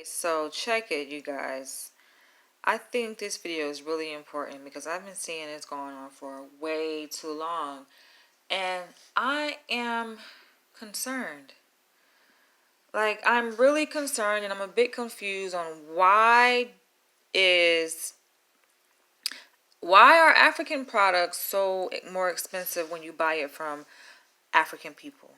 So check it, you guys. I think this video is really important because I've been seeing this going on for way too long. And I am concerned. Like, I'm really concerned and I'm a bit confused on is why are African products so more expensive when you buy it from African people?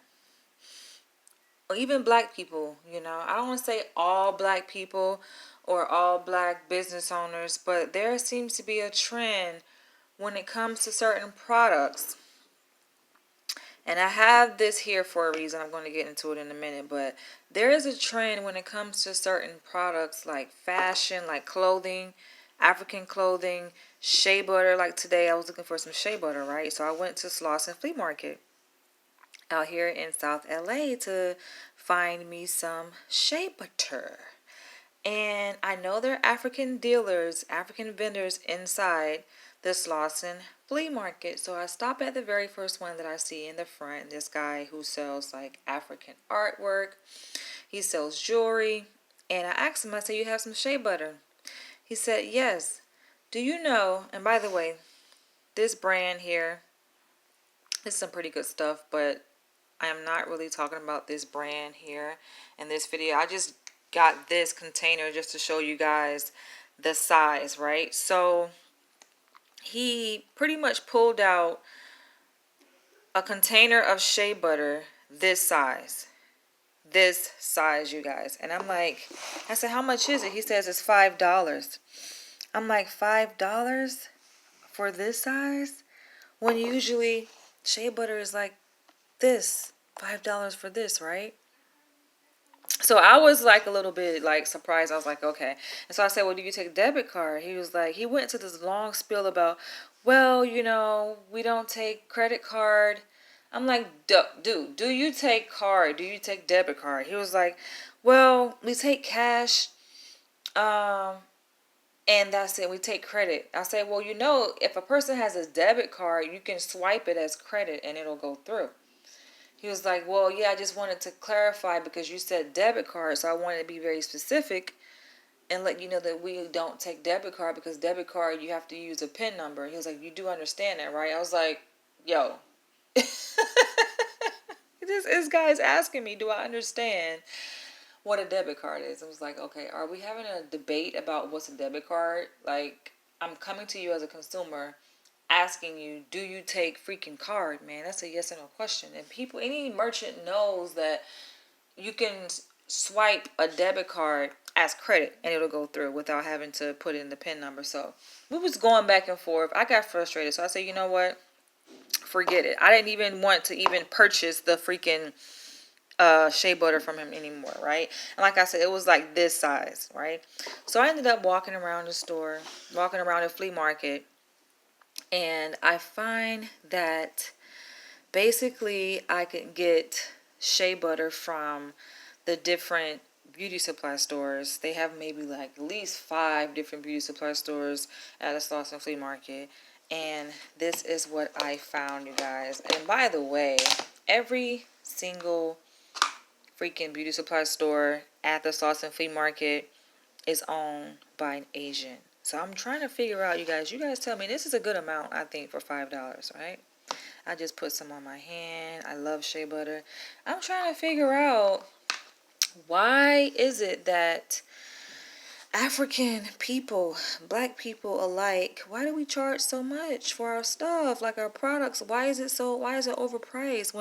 Or even black people, I don't want to say all black people or all black business owners, but there seems to be a trend when it comes to certain products. And I have this here for a reason. I'm going to get into it in a minute, but there is a trend when it comes to certain products like fashion, like clothing, African clothing, shea butter. Like today I was looking for some shea butter, right? So I went to Slauson Flea Market out here in South LA to find me some shea butter. And I know there are African dealers, African vendors inside the Slauson Flea Market. So I stop at the very first one that I see in the front. This guy who sells like African artwork. He sells jewelry. And I asked him, I said, "You have some shea butter?" He said, "Yes." Do you know, and by the way, this brand here is some pretty good stuff, but I am not really talking about this brand here in this video. I just got this container just to show you guys the size, right? So he pretty much pulled out a container of shea butter this size, you guys. And I'm like, I said, "How much is it?" He says it's $5. I'm like, $5 for this size? When usually shea butter is like this, $5 for this, right? So I was like a little bit like surprised. I was like, okay. And so I said, "Well, do you take a debit card?" He was like, he went to this long spiel about, "Well, we don't take credit card." I'm like, "Dude, do you take card? Do you take debit card?" He was like, "Well, we take cash, um, and that's it. We take credit." I said, "Well, if a person has a debit card, you can swipe it as credit and it'll go through." He was like, "Well, yeah, I just wanted to clarify because you said debit card, so I wanted to be very specific and let you know that we don't take debit card because debit card, you have to use a PIN number." He was like, "You do understand that, right?" I was like, "Yo." This guy's asking me, do I understand what a debit card is? I was like, okay, are we having a debate about what's a debit card? Like, I'm coming to you as a consumer asking you, do you take freaking card, man? That's a yes or no question. And any merchant knows that you can swipe a debit card as credit and it'll go through without having to put in the PIN number. So we was going back and forth. I got frustrated. So I said, "You know what? Forget it." I didn't even want to even purchase the freaking shea butter from him anymore, right? And like I said, it was like this size, right? So I ended up walking around the store, walking around the flea market, and I find that basically I could get shea butter from the different beauty supply stores. They have maybe like at least 5 different beauty supply stores at a Slauson Flea Market. And this is what I found, you guys. And by the way, every single freaking beauty supply store at the Slauson Flea Market is owned by an Asian. So I'm trying to figure out, you guys tell me, this is a good amount, I think, for $5, right? I just put some on my hand. I love shea butter. I'm trying to figure out, why is it that African people, black people alike, why do we charge so much for our stuff, like our products? Why is it overpriced when